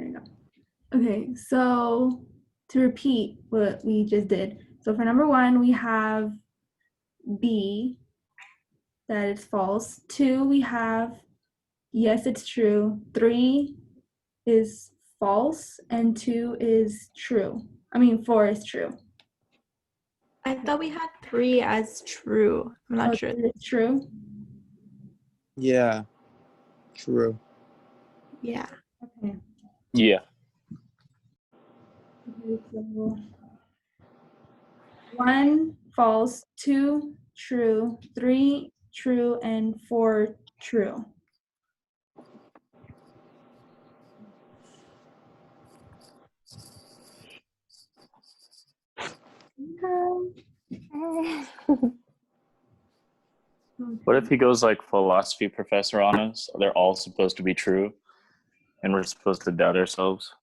There you go. Okay, so to repeat what we just did. So for number 1, we have B, that it's false. 2, we have yes, it's true. 3 is false, and 2 is true. 4 is true. I thought we had 3 as true. I'm not sure. 3 is true? Yeah, true. Yeah. Okay. Yeah. Okay, so 1 false, 2 true, 3 true, and 4 true. What if he goes like philosophy professor on us? They're all supposed to be true, and we're supposed to doubt ourselves.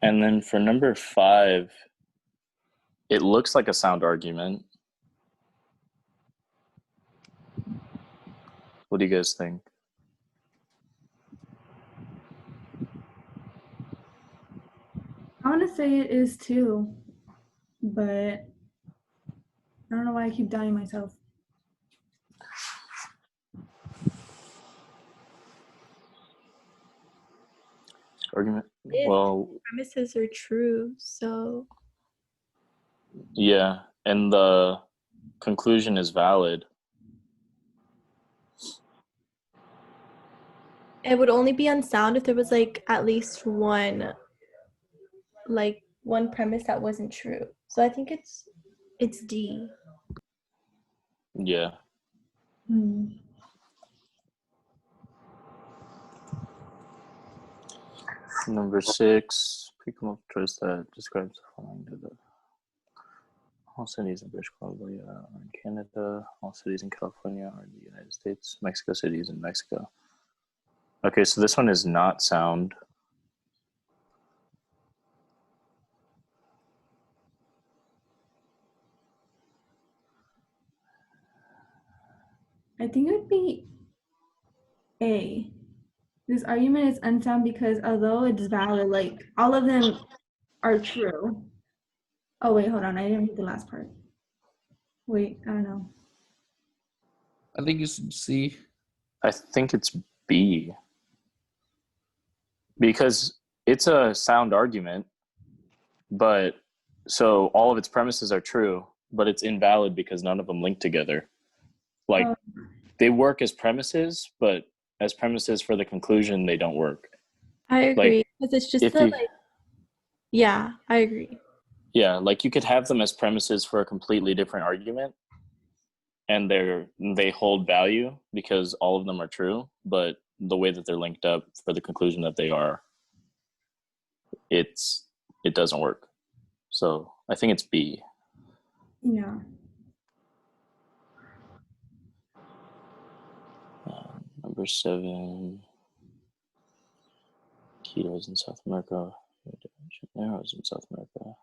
And then for number 5, it looks like a sound argument. What do you guys think? I want to say it is too, but I don't know why I keep doubting myself. Argument? Well, premises are true, so yeah, and the conclusion is valid. it would only be unsound if there was like at least one premise that wasn't true. So I think it's D. Yeah. Number 6, pick a multiple choice that describes the following to the all cities in British Columbia are in Canada, all cities in California are in the United States, Mexico City is in Mexico. Okay, so this one is not sound. I think it would be A. This argument is unsound because although it's valid, like all of them are true. Oh wait, hold on. I didn't read the last part. Wait, I don't know. I think it's C. I think it's B. Because it's a sound argument, but so all of its premises are true, but it's invalid because none of them link together. Like they work as premises, but as premises for the conclusion, they don't work. I agree, because it's just yeah, I agree. Yeah, like you could have them as premises for a completely different argument, and they hold value because all of them are true, but the way that they're linked up for the conclusion that they are, it doesn't work. So I think it's B. Yeah. Number 7, Quito in South America. Rio de Janeiro is in South America.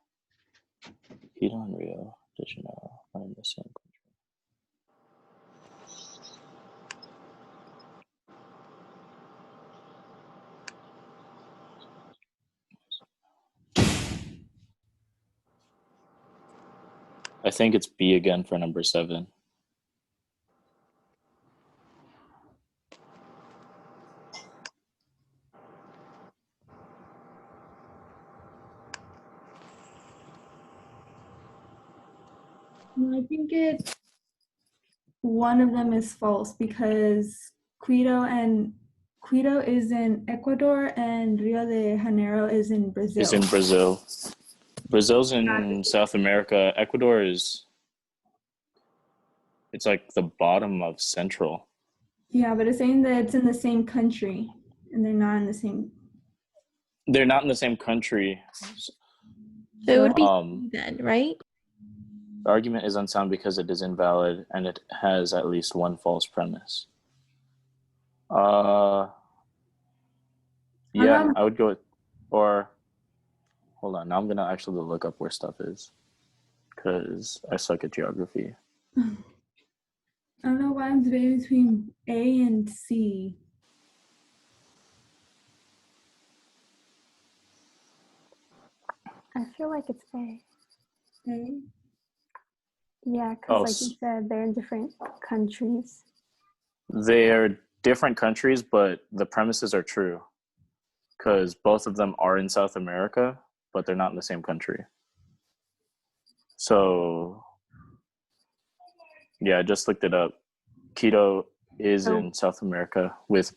Quito and Rio de Janeiro are in the same country. I think it's B again for number 7. No, I think one of them is false because Quito is in Ecuador and Rio de Janeiro is in Brazil. Is in Brazil. Brazil's in Exactly. South America. Ecuador is, it's like the bottom of Central. Yeah, but it's saying that it's in the same country and they're not in the same. They're not in the same country. So it would be Um, then, right? The argument is unsound because it is invalid and it has at least one false premise. Yeah, I would go with, or hold on. Now I'm gonna actually look up where stuff is because I suck at geography. I don't know why I'm debating between A and C. I feel like it's A. A? Yeah, Oh, because like you said, they're in different countries. they're different countries, but the premises are true because both of them are in South America, but they're not in the same country. So, yeah, I just looked it up. Quito is Oh. in South America with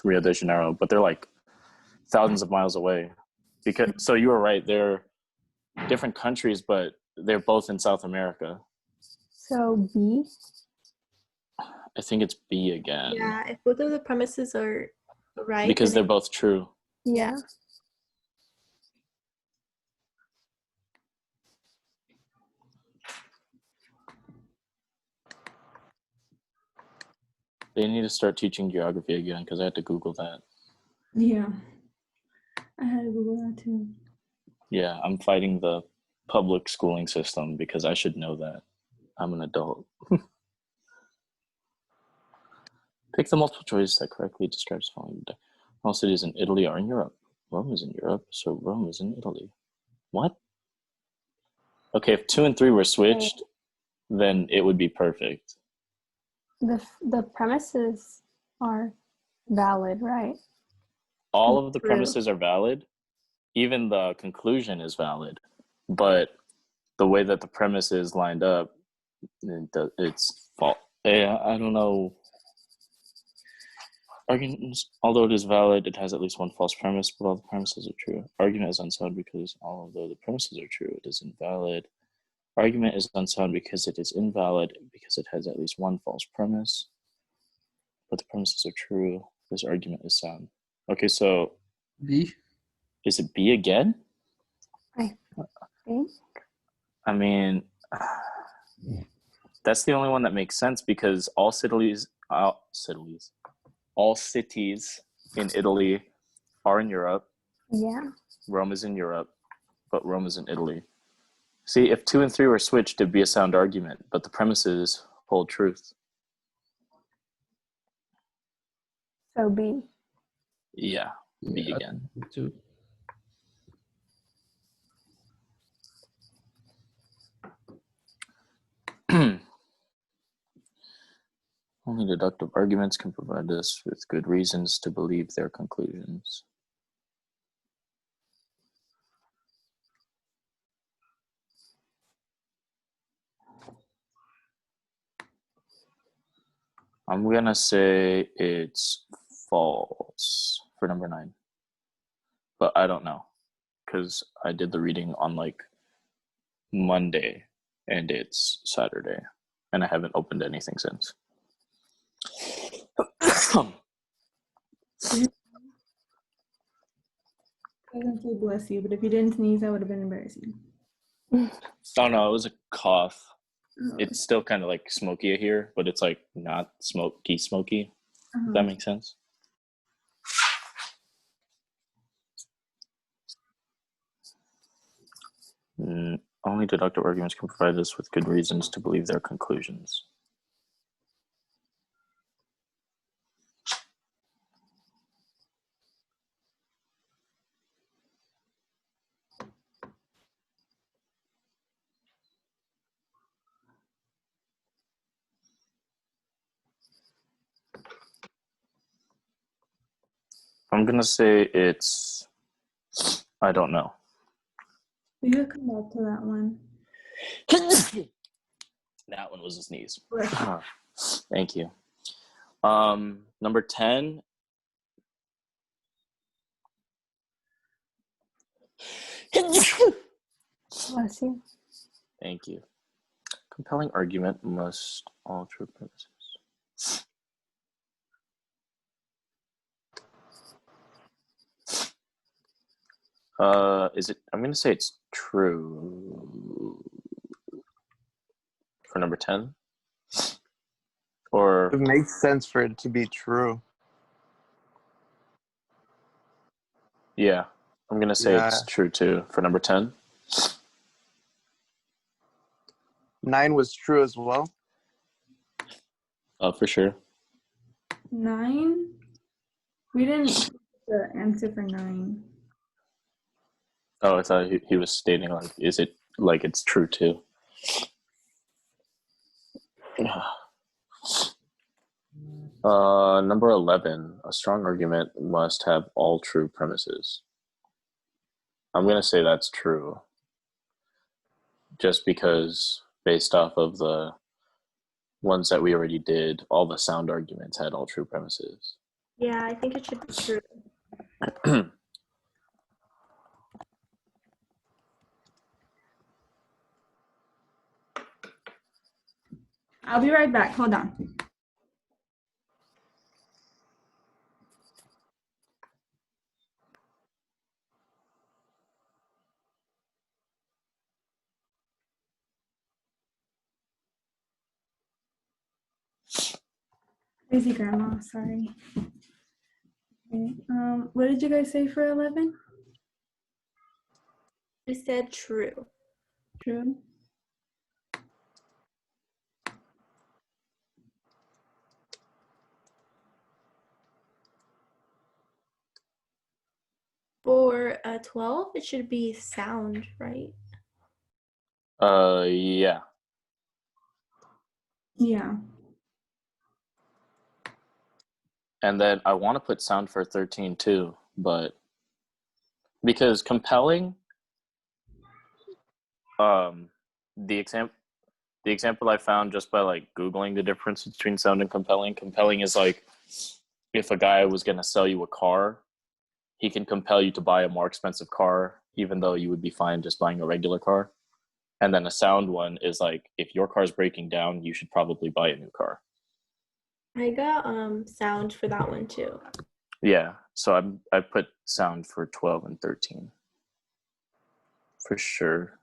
Rio de Janeiro, but they're like thousands of miles away. So you were right; they're different countries, but they're both in South America. So B. I think it's B again. Yeah, if both of the premises are right. Because then they're both true. Yeah. They need to start teaching geography again because I had to Google that. Yeah. I had to Google that too. Yeah, I'm fighting the public schooling system because I should know that. I'm an adult. Pick the multiple choice that correctly describes the following. All cities in Italy are in Europe. Rome is in Europe, so Rome is in Italy. What? Okay, if 2 and 3 were switched, then it would be perfect. The premises are valid, right? All of the True. premises are valid. Even the conclusion is valid. But the way that the premise is lined up, it's false. Yeah, I don't know. Arguments, although it is valid, it has at least one false premise, but all the premises are true. Argument is unsound because although the premises are true, it is invalid. Argument is unsound because it is invalid because it has at least one false premise, but the premises are true. This argument is sound. Okay, so B. is it B again? I think. I mean, that's the only one that makes sense because all cities in Italy are in Europe. Yeah. Rome is in Europe, but Rome is in Italy. See, if 2 and 3 were switched, it'd be a sound argument, but the premises hold truth. So B. Yeah, B Yeah, again. Me too. Only deductive arguments can provide us with good reasons to believe their conclusions. I'm gonna say it's false for number 9, but I don't know because I did the reading on like Monday and it's Saturday, and I haven't opened anything since. I was gonna say bless you, but if you didn't sneeze, that would have been embarrassing. Oh no, it was a cough. Oh, It's still kind of like smoky here, but it's like not smoky. uh-huh. If that makes sense. Only deductive arguments can provide us with good reasons to believe their conclusions. I'm gonna say it's, I don't know. We could come back to that one. That one was a sneeze. Bless Thank you. Number 10. Bless you. Thank you. Compelling argument must all true premises. Is it? I'm gonna say it's true for number 10. Or It makes sense for it to be true. yeah, I'm gonna say it's true too for number 10. 9 was true as well. For sure. 9. We didn't put the answer for 9. Oh, I thought he was stating like, is it like it's true too? Number 11. A strong argument must have all true premises. I'm gonna say that's true. Just because based off of the ones that we already did, all the sound arguments had all true premises. Yeah, I think it should be true. I'll be right back. Hold on. Crazy grandma, sorry. Okay. What did you guys say for 11? I said true. True. For 12, it should be sound, right? Yeah. Yeah. And then I want to put sound for 13 too, but because compelling, the example I found just by like Googling the difference between sound and compelling is like if a guy was going to sell you a car, he can compel you to buy a more expensive car, even though you would be fine just buying a regular car. And then a sound one is like, if your car's breaking down, you should probably buy a new car. I got sound for that one too. Yeah, so I put sound for 12 and 13 for sure.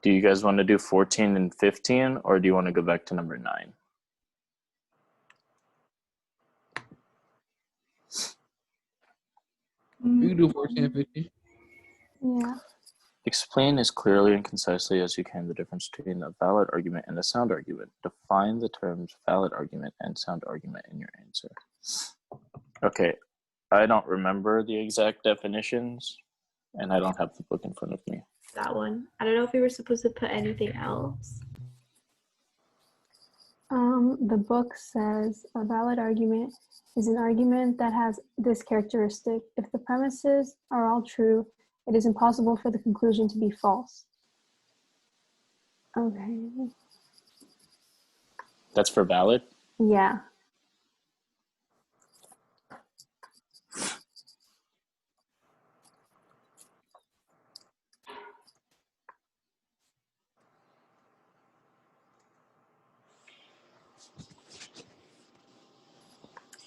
Do you guys want to do 14 and 15, or do you want to go back to number 9? You can do 14 and 15. Yeah. Explain as clearly and concisely as you can the difference between a valid argument and a sound argument. Define the terms valid argument and sound argument in your answer. Okay, I don't remember the exact definitions, and I don't have the book in front of me. That one. I don't know if we were supposed to put anything else. The book says a valid argument is an argument that has this characteristic. If the premises are all true, it is impossible for the conclusion to be false. Okay. That's for valid? Yeah.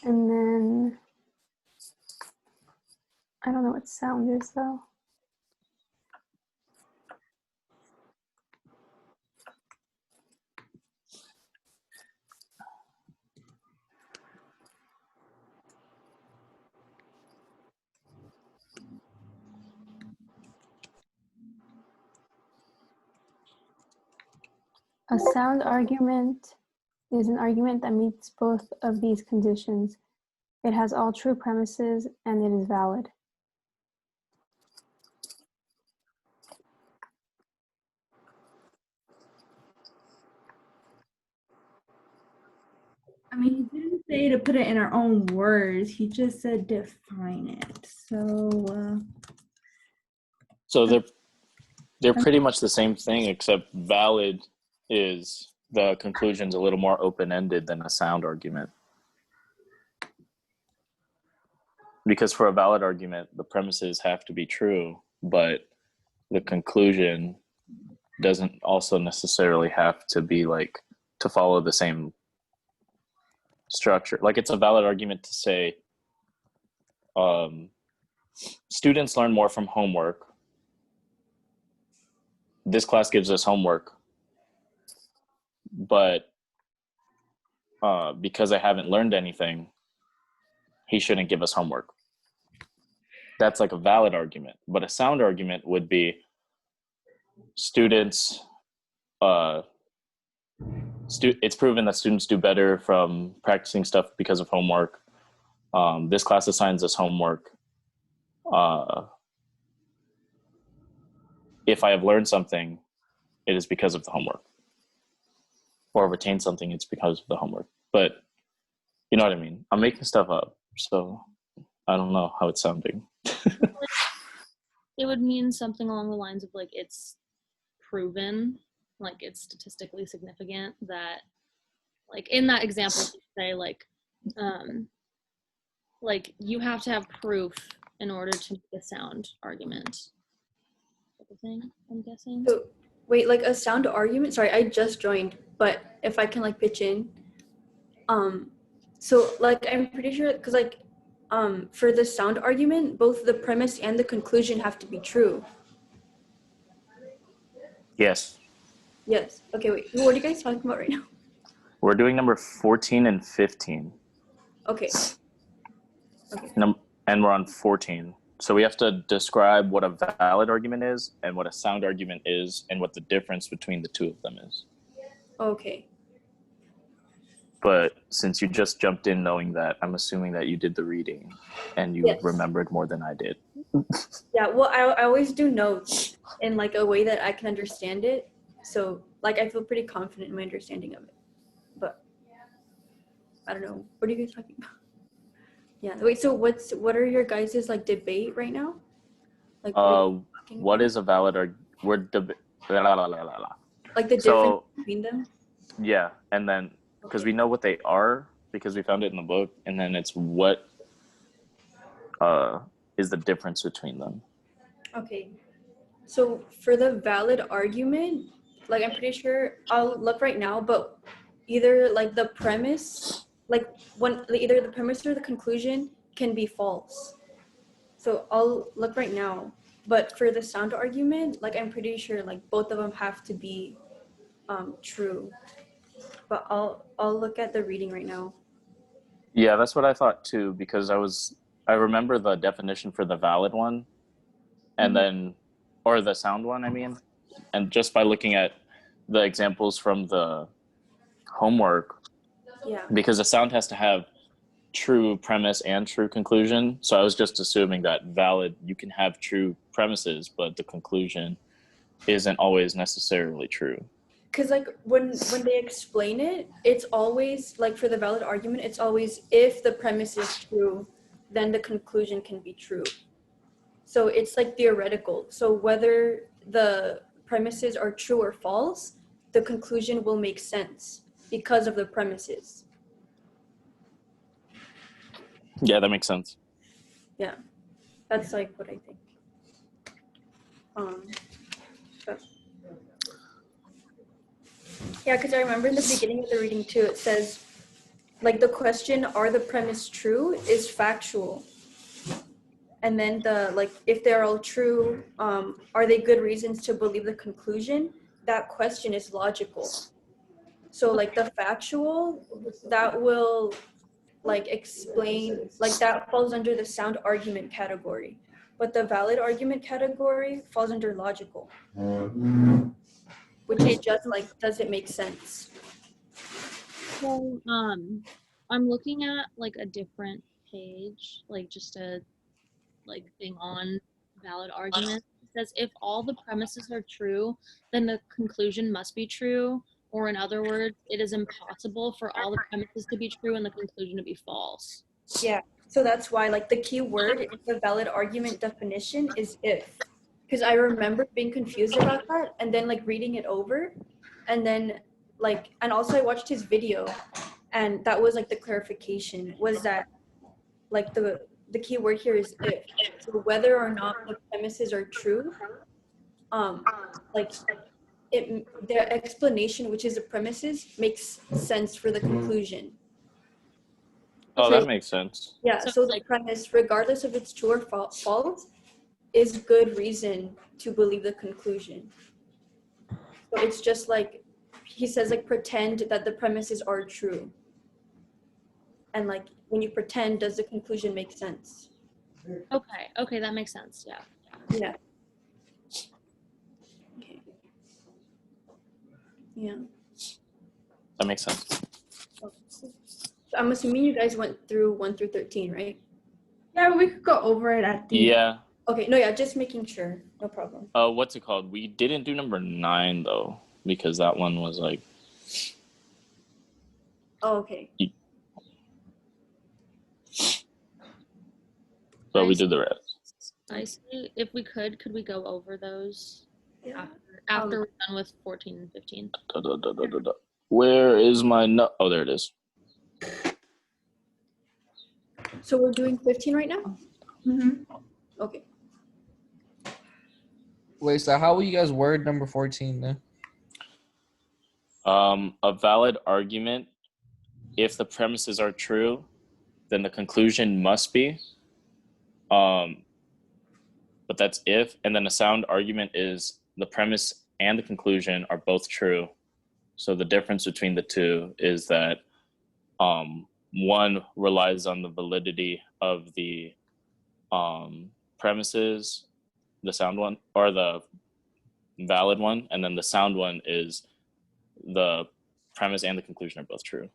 And then, I don't know what sound is though. A sound argument is an argument that meets both of these conditions. It has all true premises and it is valid. I mean, he didn't say to put it in our own words. He just said define it. So So They're pretty much the same thing, except valid is the conclusion's a little more open-ended than a sound argument. Because for a valid argument, the premises have to be true, but the conclusion doesn't also necessarily have to be like to follow the same structure. Like it's a valid argument to say students learn more from homework. This class gives us homework, but because I haven't learned anything, he shouldn't give us homework. That's like a valid argument. But a sound argument would be students, it's proven that students do better from practicing stuff because of homework. This class assigns us homework. If I have learned something, it is because of the homework. Or retained something, it's because of the homework. But you know what I mean? I'm making stuff up, so I don't know how it's sounding. It would mean something along the lines of like it's proven, like it's statistically significant that, like in that example, you say like you have to have proof in order to make a sound argument. Type of thing, I'm guessing. So wait, like a sound argument? Sorry, I just joined, but if I can like pitch in. So like I'm pretty sure because like for the sound argument, both the premise and the conclusion have to be true. Yes. Yes. Okay, wait. What are you guys talking about right now? We're doing number 14 and 15. Okay. And we're on 14. So we have to describe what a valid argument is and what a sound argument is and what the difference between the two of them is. Okay. But since you just jumped in knowing that, I'm assuming that you did the reading and you Yes. remembered more than I did. Yeah, well, I always do notes in like a way that I can understand it. So like I feel pretty confident in my understanding of it. But I don't know. What are you guys talking about? Yeah. Wait, so what are your guys' like debate right now? Like What is a valid argument? Like the difference between them? Yeah, and then because we know what they are because we found it in the book, and then it's what is the difference between them. Okay. So for the valid argument, like I'm pretty sure I'll look right now, but either like the premise, like either the premise or the conclusion can be false. So I'll look right now. But for the sound argument, like I'm pretty sure like both of them have to be true. But I'll look at the reading right now. Yeah, that's what I thought too, because I remember the definition for the valid one, and then, or the sound one, I mean, and just by looking at the examples from the homework, Yeah. because the sound has to have true premise and true conclusion. So I was just assuming that valid, you can have true premises, but the conclusion isn't always necessarily true. Because like when they explain it, it's always like for the valid argument, it's always if the premise is true, then the conclusion can be true. So it's like theoretical. So whether the premises are true or false, the conclusion will make sense because of the premises. Yeah, that makes sense. Yeah, that's like what I think. But yeah, because I remember in the beginning of the reading too, it says, like the question, are the premise true, is factual. And then the, like, if they're all true, are they good reasons to believe the conclusion? That question is logical. So like the factual, that will like explain, like that falls under the sound argument category. But the valid argument category falls under logical. Which is just like, does it make sense? So I'm looking at like a different page, like just a like thing on valid argument. It says if all the premises are true, then the conclusion must be true. Or in other words, it is impossible for all the premises to be true and the conclusion to be false. Yeah, so that's why like the key word in the valid argument definition is if. because I remember being confused about that, and then like reading it over, and then like, and also I watched his video, and that was like the clarification was that like the key word here is if. So whether or not the premises are true, like their explanation, which is the premises, makes sense for the conclusion. Oh, So- that makes sense. Yeah, So, so the like- premise, regardless if it's true or false, is good reason to believe the conclusion. So it's just like, he says, like, pretend that the premises are true. And like, when you pretend, does the conclusion make sense? Okay, that makes sense. Yeah. Yeah. Okay. Yeah. That makes sense. So I'm assuming you guys went through 1 through 13, right? Yeah, but we could go over it at the Yeah. Okay, no, yeah, just making sure. No problem. What's it called? We didn't do number 9 though, because that one was like, Oh, okay. but we Nice. did the rest. I see. If we could we go over those Yeah. after we're done with 14 and 15? Da, da, da, da, da, da. Where is my nut? Oh, there it is. So we're doing 15 right now? Mhm. Okay. Wait, so how will you guys word number 14 then? A valid argument, if the premises are true, then the conclusion must be. But that's if, and then a sound argument is the premise and the conclusion are both true. So the difference between the two is that one relies on the validity of the premises, the sound one, or the valid one, and then the sound one is the premise and the conclusion are both true.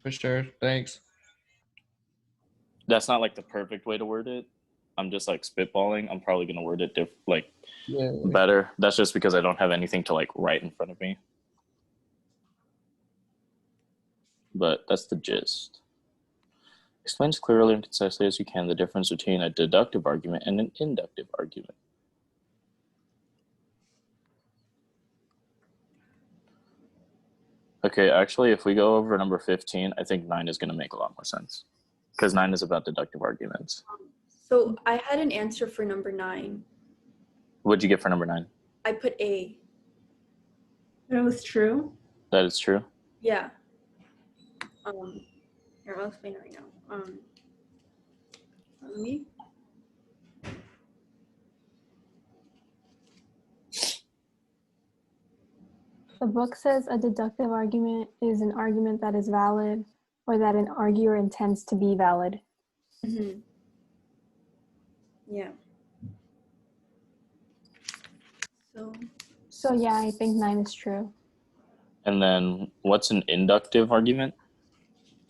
For sure. Thanks. That's not like the perfect way to word it. I'm just like spitballing. I'm probably gonna word it Yeah. better. That's just because I don't have anything to like write in front of me. But that's the gist. Explain as clearly and concisely as you can the difference between a deductive argument and an inductive argument. Okay, actually, if we go over number 15, I think 9 is going to make a lot more sense. Because 9 is about deductive arguments. So I had an answer for number 9. What'd you get for number 9? I put A. It was true. That is true? Yeah. Here, I'll explain it right now. Let me. The book says a deductive argument is an argument that is valid or that an arguer intends to be valid. Mm-hmm. Yeah. So yeah, I think 9 is true. And then what's an inductive argument?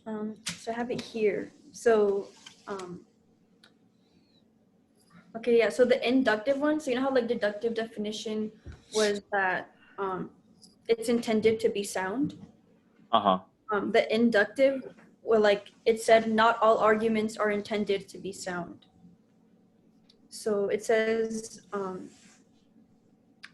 So I have it here. So, okay, yeah. So the inductive one. So you know how like deductive definition was that it's intended to be sound. Uh-huh. The inductive, well, like it said, not all arguments are intended to be sound. So it says,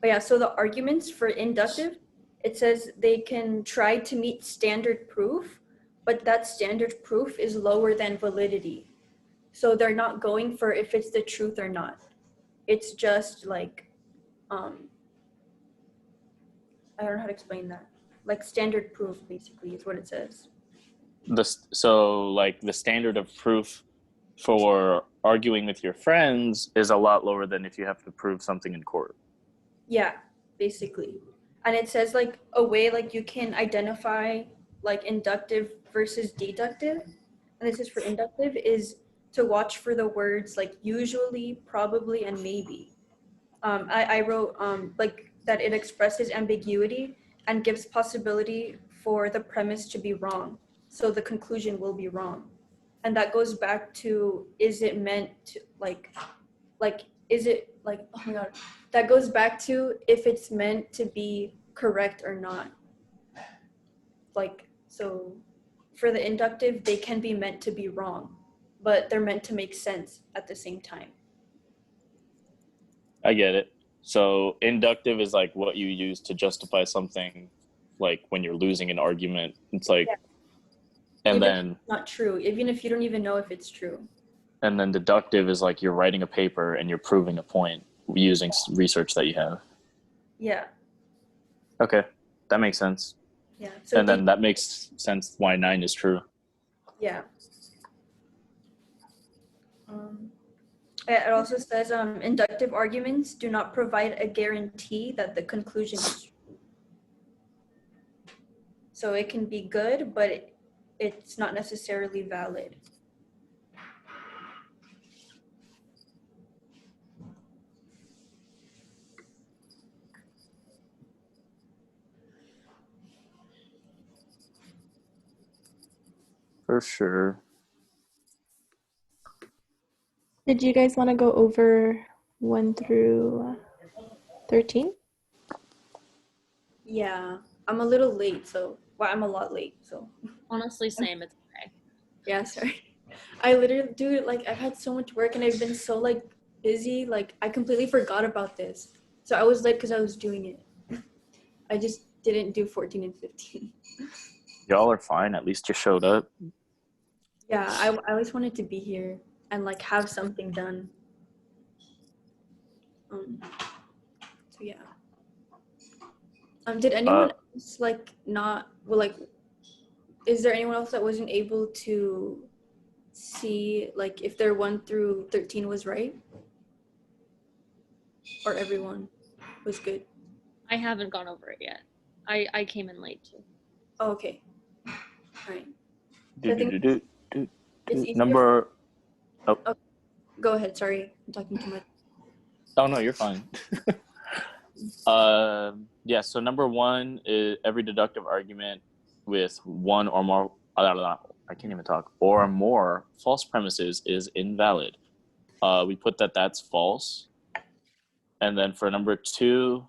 yeah. So the arguments for inductive, it says they can try to meet standard proof, but that standard proof is lower than validity. So they're not going for if it's the truth or not. It's just like, I don't know how to explain that. Like standard proof, basically, is what it says. So like the standard of proof for arguing with your friends is a lot lower than if you have to prove something in court. Yeah, basically. And it says like a way like you can identify like inductive versus deductive. And this is for inductive is to watch for the words like usually, probably, and maybe. I wrote like that it expresses ambiguity and gives possibility for the premise to be wrong. So the conclusion will be wrong. And that goes back to, is it meant to like, is it like, oh my God, that goes back to if it's meant to be correct or not. Like, so for the inductive, they can be meant to be wrong, but they're meant to make sense at the same time. I get it. So inductive is like what you use to justify something, like when you're losing an argument. It's like, Yeah. and Even if then it's not true, even if you don't even know if it's true. and then deductive is like you're writing a paper and you're proving a point using research that you have. Yeah. Okay, that makes sense. Yeah. So And then that makes sense why 9 is true. yeah. It also says inductive arguments do not provide a guarantee that the conclusion is true. So it can be good, but it's not necessarily valid. For sure. Did you guys want to go over 1 through 13? Yeah. I'm a little late, so I'm a lot late, so Honestly, same. It's okay. yeah, sorry. I literally, dude, like I've had so much work and I've been so like busy, like I completely forgot about this. So I was late because I was doing it. I just didn't do 14 and 15. Y'all are fine. At least you showed up. Yeah, I always wanted to be here and like have something done. So yeah. Did anyone else like not well like? Is there anyone else that wasn't able to see like if their 1 through 13 was right? Or everyone was good? I haven't gone over it yet. I came in late too. Oh, okay. All right. Do-do-do-do-do. It's easier. Number. Go ahead. Sorry, I'm talking too much. Oh no, you're fine. Yeah. So number 1 is every deductive argument with one or more. I can't even talk. Or more false premises is invalid. We put that's false. And then for number 2,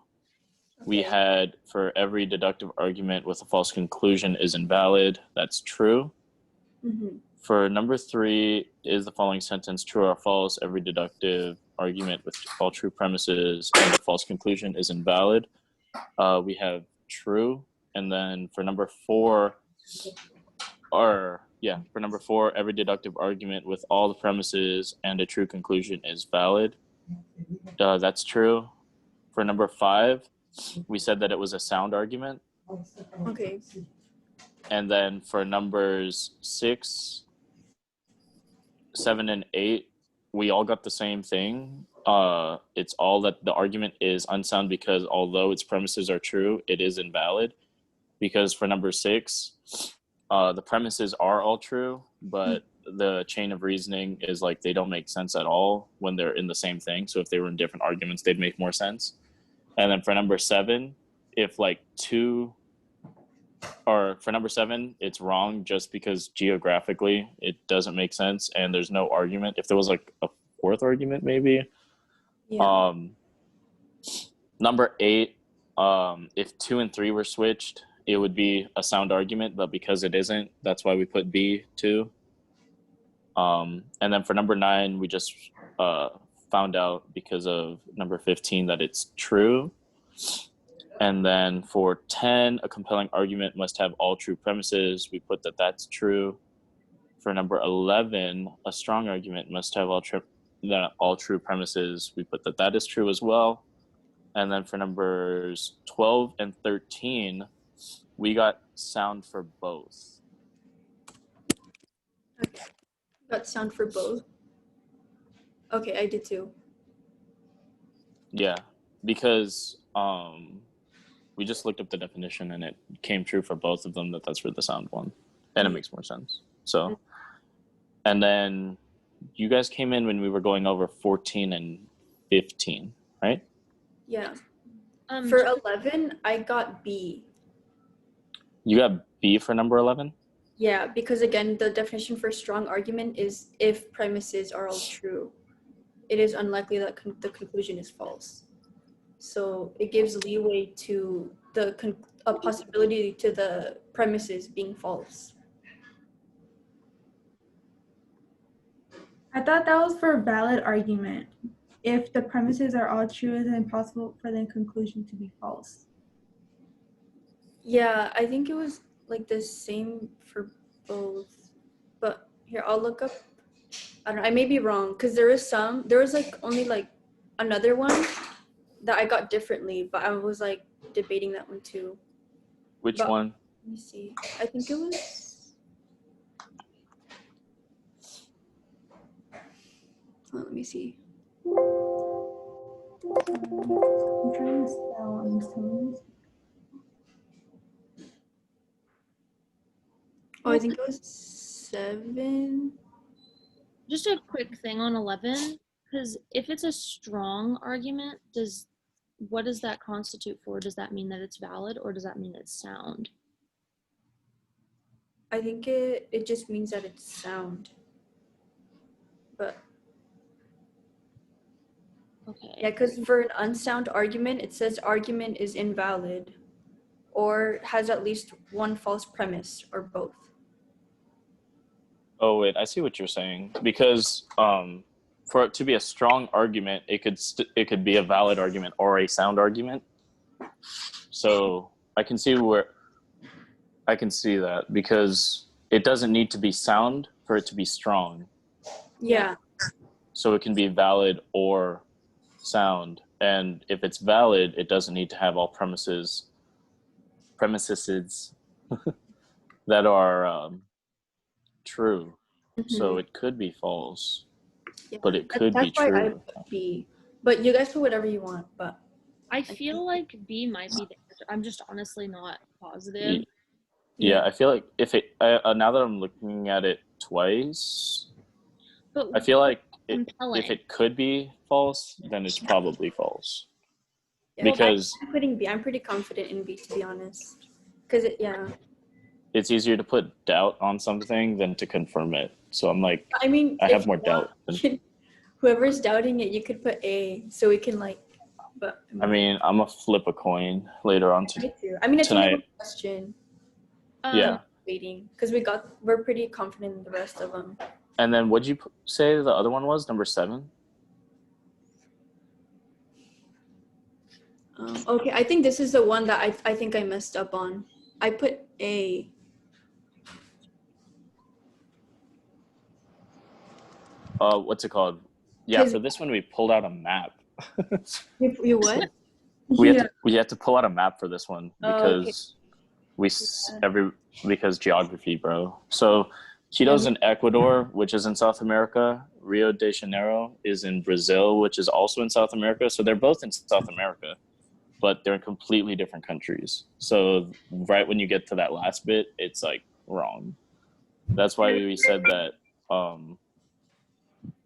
we Okay. had for every deductive argument with a false conclusion is invalid. That's true. Mm-hmm. For number 3, is the following sentence true or false? Every deductive argument with all true premises and a false conclusion is invalid. We have true. And then for number 4, every deductive argument with all the premises and a true conclusion is valid. That's true. For number 5, we said that it was a sound argument. Okay. And then for numbers 6, 7, and 8, we all got the same thing. It's all that the argument is unsound because although its premises are true, it is invalid. Because for number 6, the premises are all true, but the chain of reasoning is like they don't make sense at all when they're in the same thing. So if they were in different arguments, they'd make more sense. And then for number 7, if like 2, or for number 7, it's wrong just because geographically it doesn't make sense and there's no argument. If there was like a 4th argument, maybe. Yeah. Number 8, if 2 and 3 were switched, it would be a sound argument, but because it isn't, that's why we put B 2. And then for number 9, we just found out because of number 15 that it's true. And then for 10, a compelling argument must have all true premises. We put that's true. For number 11, a strong argument must have all true premises. We put that is true as well. And then for numbers 12 and 13, we got sound for both. Okay. Got sound for both. Okay, I did too. Yeah, because we just looked up the definition and it came true for both of them that's for the sound one. And it makes more sense. So, and then you guys came in when we were going over 14 and 15, right? Yeah. For 11, I got B. You got B for number 11? Yeah, because again, the definition for strong argument is if premises are all true, it is unlikely that the conclusion is false. So it gives leeway to a possibility to the premises being false. I thought that was for valid argument. if the premises are all true, it is impossible for the conclusion to be false. Yeah, I think it was like the same for both. But here, I'll look up. I don't know, I may be wrong because there was like only like another one that I got differently, but I was like debating that one too. Which But- one? Let me see. I think it was. Let me see. I'm trying to spell on this one. Oh, I think it was 7. Just a quick thing on 11, because if it's a strong argument, what does that constitute for? Does that mean that it's valid, or does that mean it's sound? I think it just means that it's sound. But Okay. yeah, because for an unsound argument, it says argument is invalid or has at least one false premise or both. Oh wait, I see what you're saying. Because for it to be a strong argument, it could be a valid argument or a sound argument. So I can see that because it doesn't need to be sound for it to be strong. Yeah. So it can be valid or sound, and if it's valid, it doesn't need to have all premises that are true. So it could be false, Yeah. but it could be That's why I true. put B. But you guys put whatever you want. But I feel like B might be the answer. I'm just honestly not positive. Yeah, I feel like if it now that I'm looking at it twice, But I feel like compelling. if it could be false, then it's probably false. yeah, Because I'm putting B. I'm pretty confident in B, to be honest. Because it's easier to put doubt on something than to confirm it. So I'm like, I mean, I if have more you doubt. want, whoever's doubting it, you could put A, so we can like. But I mean, I'm gonna flip a coin later on me too. I mean, it's a tonight. good question. Yeah. Waiting because we're pretty confident in the rest of them. And then what'd you say the other one was? Number 7? Okay, I think this is the one that I think I messed up on. I put A. What's it called? Yeah, 'Cause- for this one we pulled out a map. You what? we had to pull out a map for this one Oh, because because geography, bro. So Quito's in Ecuador, which is in South America. Rio de Janeiro is in Brazil, which is also in South America. So they're both in South America, but they're in completely different countries. So right when you get to that last bit, it's like wrong. That's why we said that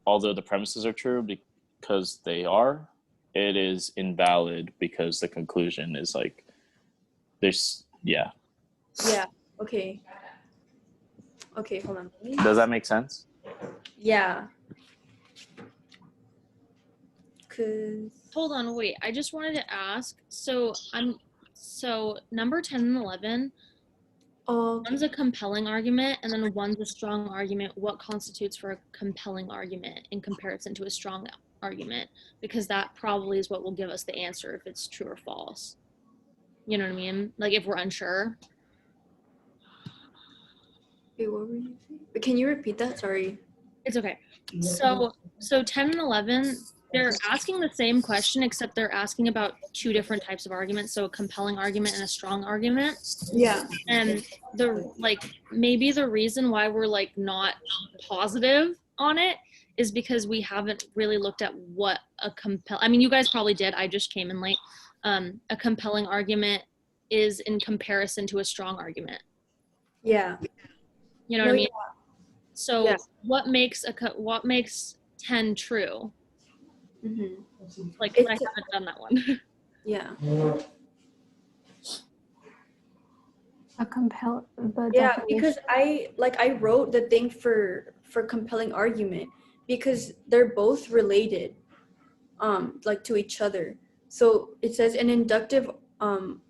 although the premises are true because they are, it is invalid because the conclusion is like there's Yeah. Okay. Okay, hold on. Does that make sense? Yeah. Cause Hold on, wait. I just wanted to ask. So number 10 and 11. One's a compelling argument, and then one's a strong argument. What constitutes for a compelling argument in comparison to a strong argument? Because that probably is what will give us the answer if it's true or false. You know what I mean? Like if we're unsure. wait, what were you saying? Can you repeat that? Sorry. It's okay. So 10 and 11, they're asking the same question, except they're asking about two different types of arguments. So a compelling argument and a strong argument. Yeah. And maybe the reason why we're like not positive on it is because we haven't really looked at what I mean, you guys probably did. I just came in late. A compelling argument is in comparison to a strong argument. Yeah. You know what I mean? Yeah. So Yeah. what makes 10 true? Mm-hmm. Like It's I haven't done that one. Yeah. The Yeah, definition- because I wrote the thing for compelling argument because they're both related like to each other. So it says an inductive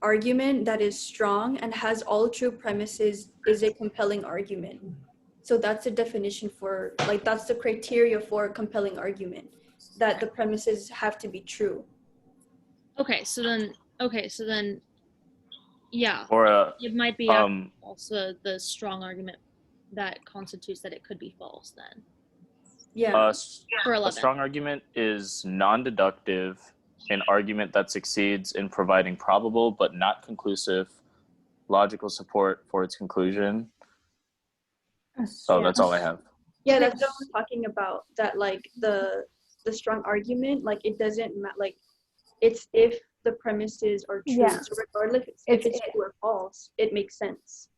argument that is strong and has all true premises is a compelling argument. So that's the definition for like that's the criteria for a compelling argument. that the premises have to be true. Okay, so then yeah, Or it might be also the strong argument that constitutes that it could be false then. Yeah. For a 11. strong argument is non-deductive, an argument that succeeds in providing probable but not conclusive logical support for its conclusion. So that's all I have. Yeah, that's what I'm talking about. That like the strong argument, like it doesn't matter. Like it's if the premises are true. Yeah. So regardless if it's true or false, it makes sense.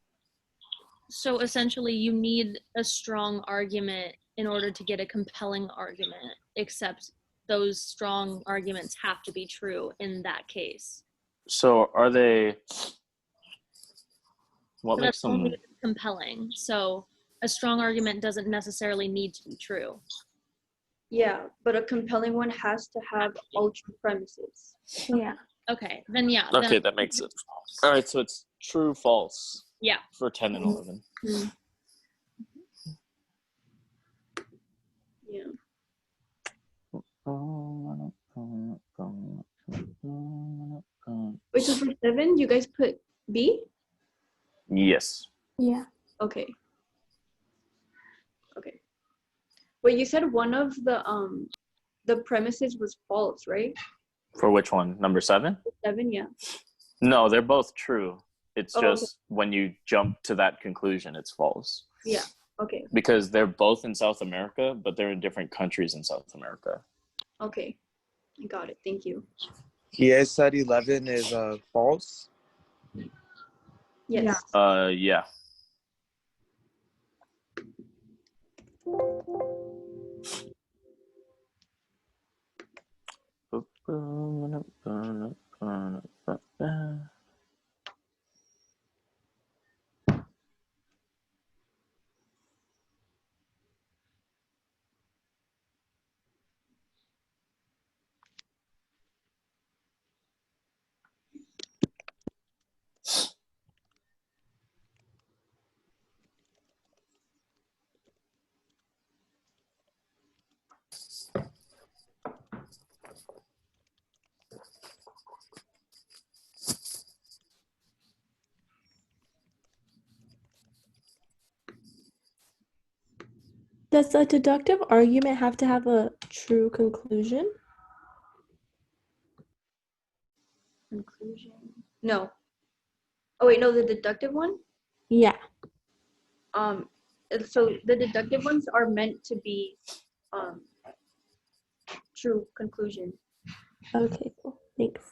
So essentially, you need a strong argument in order to get a compelling argument, except those strong arguments have to be true in that case. So are they? What So makes that's only them? compelling. So a strong argument doesn't necessarily need to be true. Yeah, but a compelling one has to have all true premises. Yeah. Okay, then yeah. Okay, then, that makes sense. All right, so it's true, false yeah. for 10 and 11. Yeah. Wait, so for 7, you guys put B? Yes. Yeah. Okay. Okay. Wait, you said one of the premises was false, right? For which one? Number 7? 7, yeah. No, they're both true. It's Oh, okay. just when you jump to that conclusion, it's false. Yeah. Okay. Because they're both in South America, but they're in different countries in South America. Okay. I got it. Thank you. He has said 11 is false. Yes. Yeah. Does a deductive argument have to have a true conclusion? Conclusion. No. Oh wait, no, the deductive one? Yeah. So the deductive ones are meant to be true conclusion. Okay, cool. Thanks.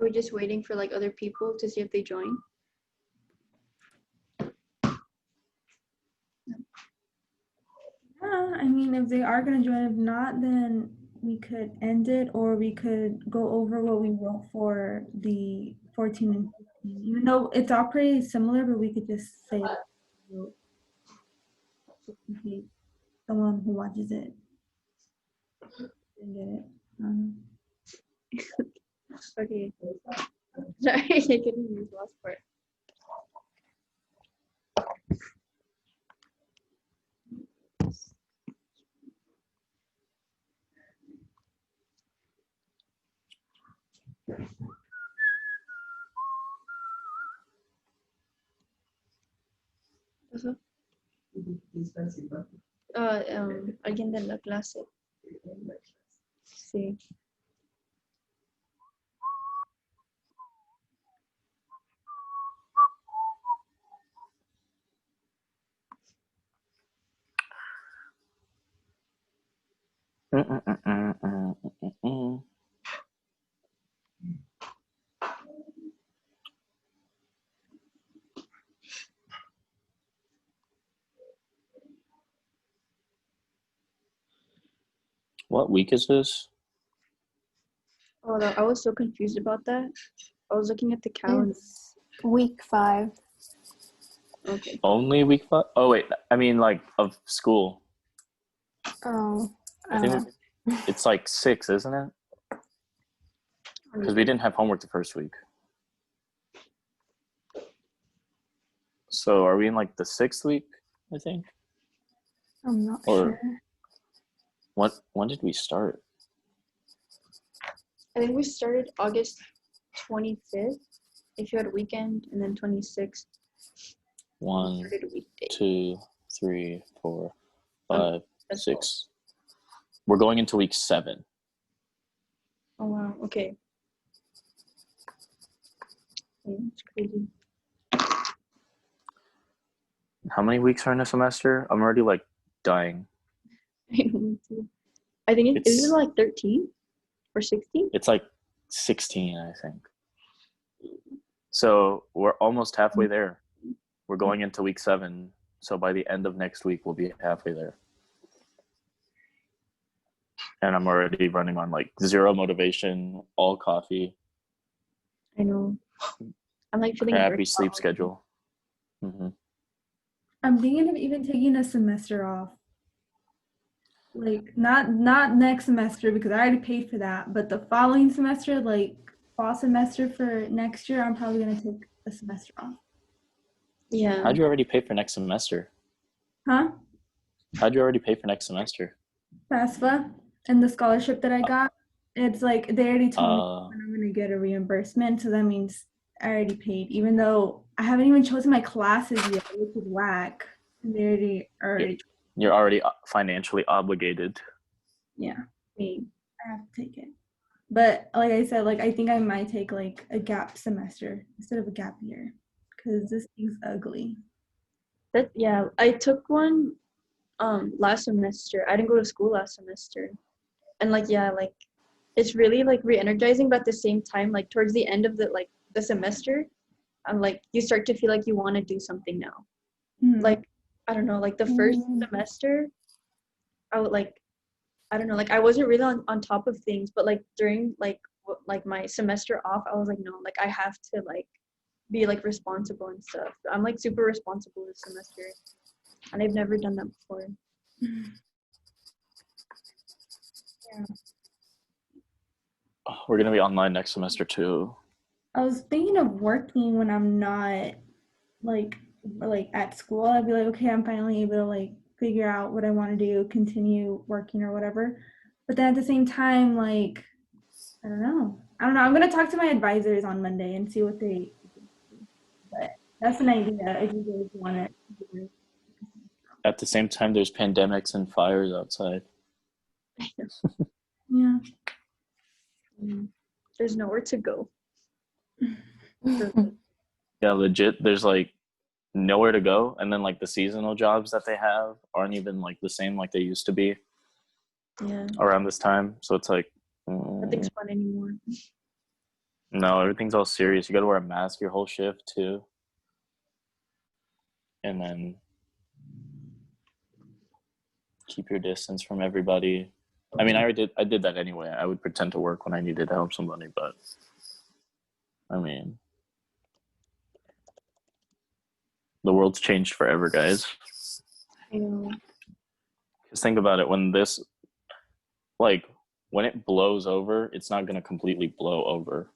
We're just waiting for like other people to see if they join. Yeah, I mean, if they are gonna join, if not, then we could end it, or we could go over what we wrote for the 14 and 15. Even though it's all pretty similar, but we could just say what we wrote, just in case someone who watches it didn't get it. Okay. Sorry, I couldn't use the last part. Ajá. Alguien de la clase. Sí. What week is this? Oh, I was so confused about that. I was looking at the calendar. It's week 5. Okay. Only week 5? Oh wait, I mean like of school. Oh, I think it's like 6, isn't it? Because we didn't have homework the first week. So are we in like the 6th week, I think? I'm not Or- sure. When did we start? I think we started August 25th, if you had a weekend, and then 26th. 1, Started a weekday. 2, 3, 4, 5, That's 6. We're going into week 7. Oh wow. Okay. Yeah, it's crazy. How many weeks are in a semester? I'm already like dying. I think it is It's- it like 13 or 16? It's like 16, I think. So we're almost halfway there. We're going into week 7. So by the end of next week, we'll be halfway there. And I'm already running on like 0 motivation, all coffee, I know. I'm like feeling crappy burnt sleep out. schedule. Hmm. I'm thinking of even taking a semester off. Like not next semester because I already paid for that, but the following semester, like fall semester for next year, I'm probably gonna take a semester off. Yeah. How'd you already pay for next semester? Huh? How'd you already pay for next semester? FAFSA and the scholarship that I got, it's like they already told me when I'm gonna get a reimbursement, so that means I already paid, even though I haven't even chosen my classes yet, which is whack. And they already You're already financially obligated. yeah, Me. I have to take it. But like I said, like I think I might take like a gap semester instead of a gap year because this thing's ugly. That yeah, I took one last semester. I didn't go to school last semester. And like yeah, like it's really like re-energizing, but at the same time, like towards the end of the semester, I'm like you start to feel like you want to do something now. Like I don't know, like the first semester, I would like I don't know, like I wasn't really on top of things, but like during like my semester off, I was like, no, like I have to like be like responsible and stuff. I'm like super responsible this semester, and I've never done that before. Yeah. Oh, we're gonna be online next semester too. I was thinking of working when I'm not like at school. I'd be like, okay, I'm finally able to like figure out what I want to do, continue working or whatever. But then at the same time, like, I don't know. I'm gonna talk to my advisors on Monday and see what they. But that's an idea if you guys want it. At the same time, there's pandemics and fires outside. Yeah. There's nowhere to go. Yeah, legit. There's like nowhere to go, and then like the seasonal jobs that they have aren't even like the same like they used to be Yeah. around this time. So it's like Nothing's fun anymore. No, everything's all serious. You got to wear a mask your whole shift too, and then keep your distance from everybody. I mean, I did that anyway. I would pretend to work when I needed to help somebody, but I mean, the world's changed forever, guys. I know. Because think about it, when this, like, when it blows over, it's not going to completely blow over.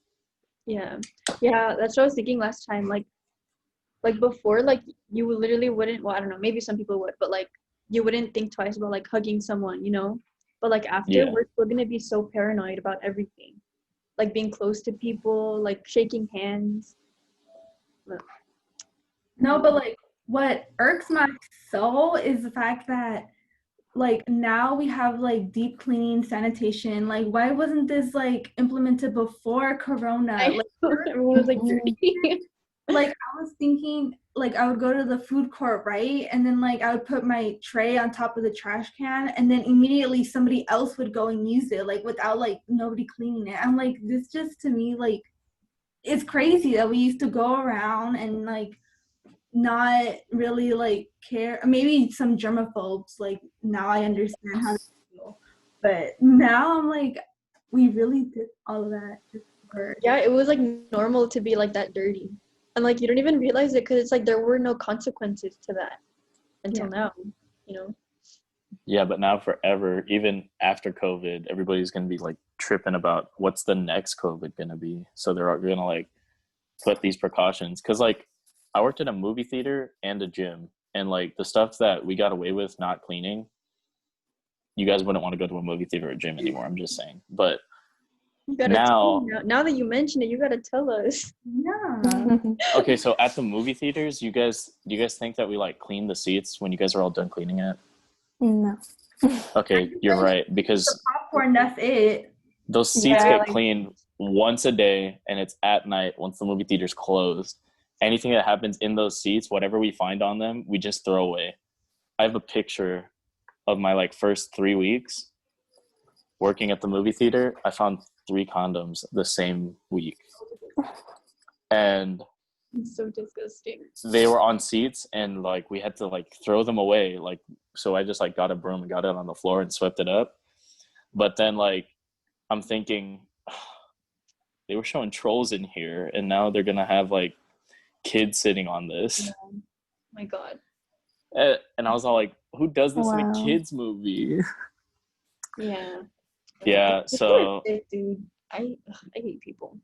Yeah, that's what I was thinking last time. Like before, like you literally wouldn't. Well, I don't know. Maybe some people would, but like you wouldn't think twice about like hugging someone, you know. But like after, Yeah. we're still gonna be so paranoid about everything, like being close to people, like shaking hands. No, but like what irks my soul is the fact that like now we have like deep cleaning sanitation. Like why wasn't this like implemented before Corona? Like Everyone was like dirty. like I was thinking like I would go to the food court, right? And then like I would put my tray on top of the trash can and then immediately somebody else would go and use it like without like nobody cleaning it. I'm like, this just to me like it's crazy that we used to go around and like not really like care. Maybe some germaphobes like now I understand how to feel. But now I'm like, we really did all of that just for Yeah, it was like normal to be like that dirty, and like you don't even realize it because it's like there were no consequences to that until now, you know. Yeah, but now forever, even after COVID, everybody's going to be like tripping about what's the next COVID going to be. So they're going to like put these precautions. Because like I worked in a movie theater and a gym, and like the stuff that we got away with not cleaning, you guys wouldn't want to go to a movie theater or gym anymore. I'm just saying. But You gotta now, now that you mention it, you gotta tell us. yeah. okay, so at the movie theaters, do you guys think that we like clean the seats when you guys are all done cleaning it? No. Okay, you're right, because Popcorn, that's it. those seats Yeah, get like- cleaned once a day, and it's at night once the movie theater's closed. Anything that happens in those seats, whatever we find on them, we just throw away. I have a picture of my like first 3 weeks working at the movie theater. I found 3 condoms the same week, and It's so disgusting. they were on seats, and like we had to like throw them away. Like, so I just like got a broom and got it on the floor and swept it up. But then like I'm thinking, they were showing Trolls in here, and now they're gonna have like kids sitting on this. Oh my God. And I was all like, who does this in a Wow. kids movie? Yeah. Yeah, People so are sick, dude. I hate people.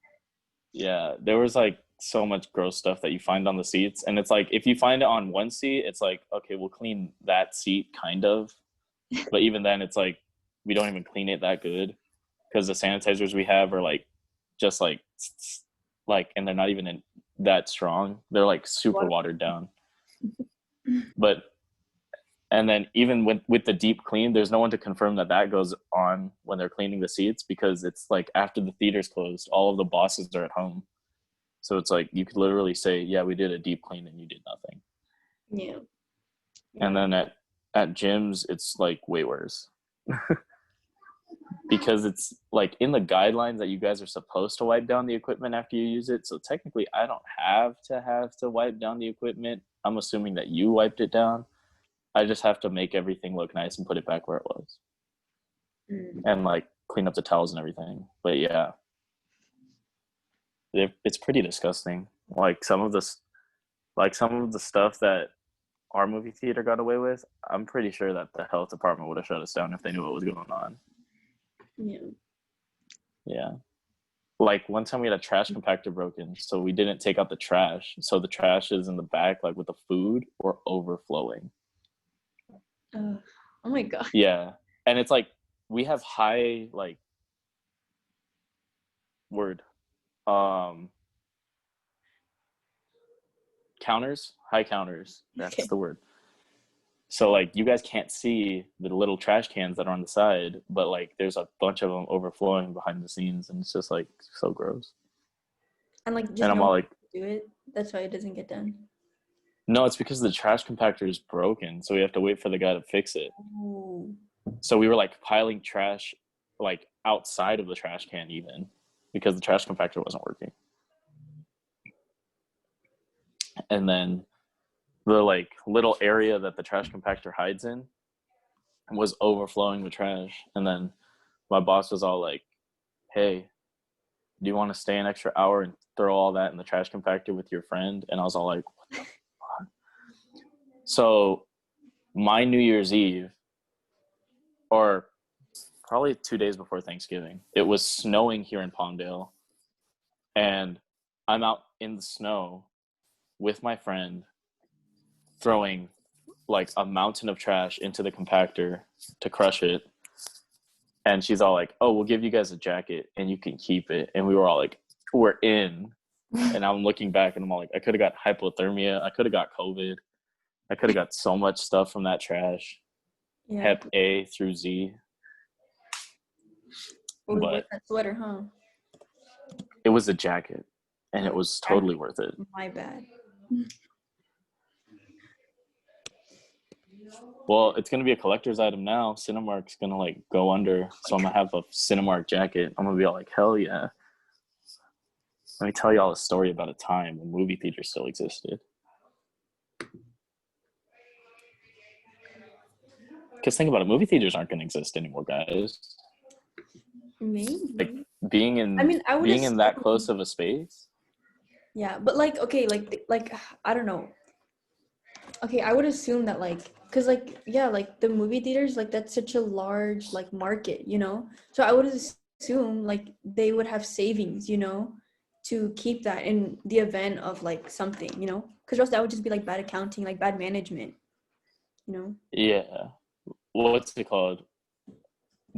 yeah, there was like so much gross stuff that you find on the seats, and it's like if you find it on one seat, it's like, okay, we'll clean that seat kind of, but even then it's like we don't even clean it that good because the sanitizers we have are like just like and they're not even that strong. They're like super watered down. But and then even with the deep clean, there's no one to confirm that goes on when they're cleaning the seats, because it's like after the theater's closed, all of the bosses are at home. So it's like you could literally say, yeah, we did a deep clean and you did nothing. Yeah. And then at gyms, it's like way worse. Because it's like in the guidelines that you guys are supposed to wipe down the equipment after you use it. So technically I don't have to wipe down the equipment. I'm assuming that you wiped it down. I just have to make everything look nice and put it back where it was. And like clean up the towels and everything. But yeah, it's pretty disgusting. Like some of the stuff that our movie theater got away with, I'm pretty sure that the health department would have shut us down if they knew what was going on. Yeah. Yeah. Like one time we had a trash compactor broken, so we didn't take out the trash. So the trash is in the back, like with the food, or overflowing. Oh my God. Yeah. And it's like we have high like high counters. That's Okay. the word. So like you guys can't see the little trash cans that are on the side, but like there's a bunch of them overflowing behind the scenes, and it's just like so gross. And like just And I'm no all one like, can do it. That's why it doesn't get done. no, it's because the trash compactor is broken, so we have to wait for the guy to fix it. Ooh. So we were like piling trash like outside of the trash can even. because the trash compactor wasn't working. And then the like little area that the trash compactor hides in was overflowing with trash. And then my boss was all like, hey, do you want to stay an extra hour and throw all that in the trash compactor with your friend? And I was all like, what the fuck? So my New Year's Eve, or probably 2 days before Thanksgiving, it was snowing here in Palmdale. And I'm out in the snow with my friend throwing like a mountain of trash into the compactor to crush it. And she's all like, oh, we'll give you guys a jacket and you can keep it. And we were all like, we're in. And I'm looking back and I'm all like, I could have got hypothermia. I could have got COVID. I could have got so much stuff from that trash. Yeah. Hep A through Z. What was But with that sweater, huh? it was a jacket and it was totally worth it. My bad. Well, it's going to be a collector's item now. Cinemark's going to like go under. So I'm going to have a Cinemark jacket. I'm going to be all like, hell yeah. Let me tell you all a story about a time when movie theaters still existed. Because think about it, movie theaters aren't going to exist anymore, guys. Maybe. Like being in, I mean, I would being in that assume- close of a space. Yeah, but like, okay, like I don't know. Okay, I would assume that like, cause like, yeah, like the movie theaters, like that's such a large like market, you know. So I would assume like they would have savings, you know, to keep that in the event of like something, you know, because else that would just be like bad accounting, like bad management, you know. Yeah. What's it called?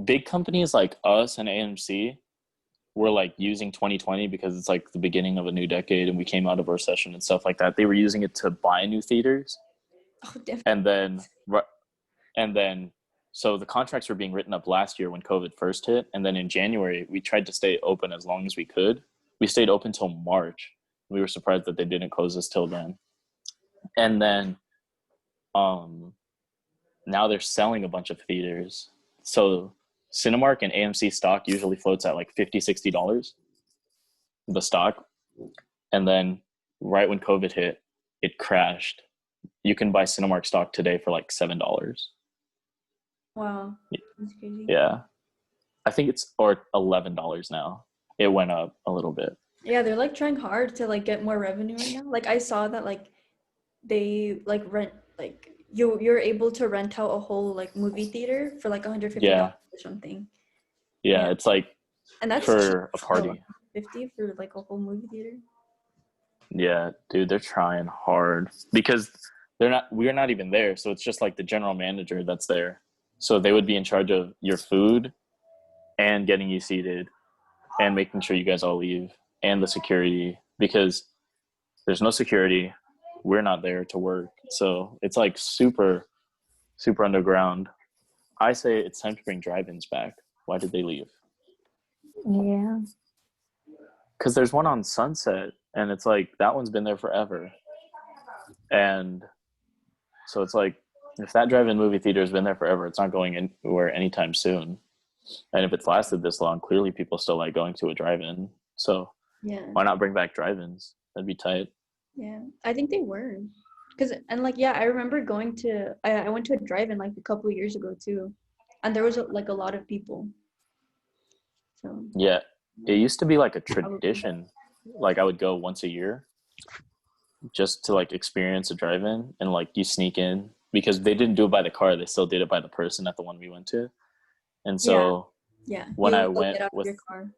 Big companies like us and AMC were like using 2020 because it's like the beginning of a new decade and we came out of a recession and stuff like that. They were using it to buy new theaters. Oh, definitely. And then so the contracts were being written up last year when COVID first hit. And then in January, we tried to stay open as long as we could. We stayed open till March. We were surprised that they didn't close us till then. And then now they're selling a bunch of theaters. So Cinemark and AMC stock usually floats at like $50, $60, the stock. And then right when COVID hit, it crashed. You can buy Cinemark stock today for like $7. Wow, that's crazy. Yeah. I think it's, or $11 now. It went up a little bit. Yeah, they're like trying hard to like get more revenue right now. Like I saw that like they like rent like you're able to rent out a whole like movie theater for like $150 Yeah. or something. Yeah, it's like And that's for a cheap, party. $50 for like a whole movie theater. Yeah, dude, they're trying hard because we're not even there. So it's just like the general manager that's there. So they would be in charge of your food and getting you seated and making sure you guys all leave and the security, because there's no security. We're not there to work. So it's like super, super underground. I say it's time to bring drive-ins back. Why did they leave? Yeah. Because there's one on Sunset, and it's like that one's been there forever. And so it's like, if that drive-in movie theater has been there forever, it's not going anywhere anytime soon. And if it's lasted this long, clearly people still like going to a drive-in. So Yeah. why not bring back drive-ins? That'd be tight. Yeah. I think they were. And like, yeah, I remember going to, I went to a drive-in like a couple of years ago too. And there was like a lot of people. So Yeah, it used to be like a tradition. Like I would go once a year just to like experience a drive-in, and like you sneak in because they didn't do it by the car. They still did it by the person at the one we went to. And so yeah. when You I would went get out of with, your car.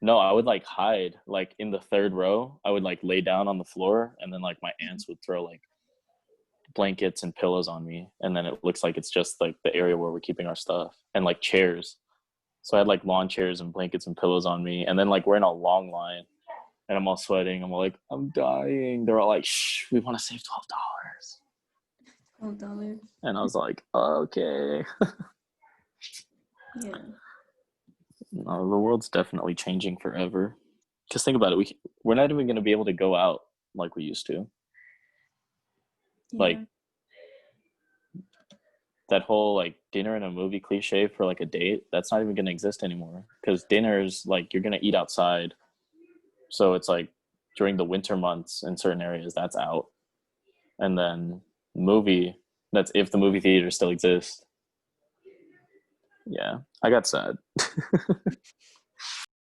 no, I would like hide like in the third row. I would like lay down on the floor, and then like my aunts would throw like blankets and pillows on me, and then it looks like it's just like the area where we're keeping our stuff, and like chairs. So I had like lawn chairs and blankets and pillows on me, and then like we're in a long line and I'm all sweating. I'm like, I'm dying. They're all like, shh, we want to save $12. $12. And I was like, okay. Yeah. No, the world's definitely changing forever. Just think about it. We're not even going to be able to go out like we used to. Like, that whole like dinner and a movie cliche for like a date, that's not even going to exist anymore, because dinner's like you're going to eat outside. So it's like during the winter months in certain areas, that's out. And then movie, that's if the movie theater still exists. Yeah, I got sad.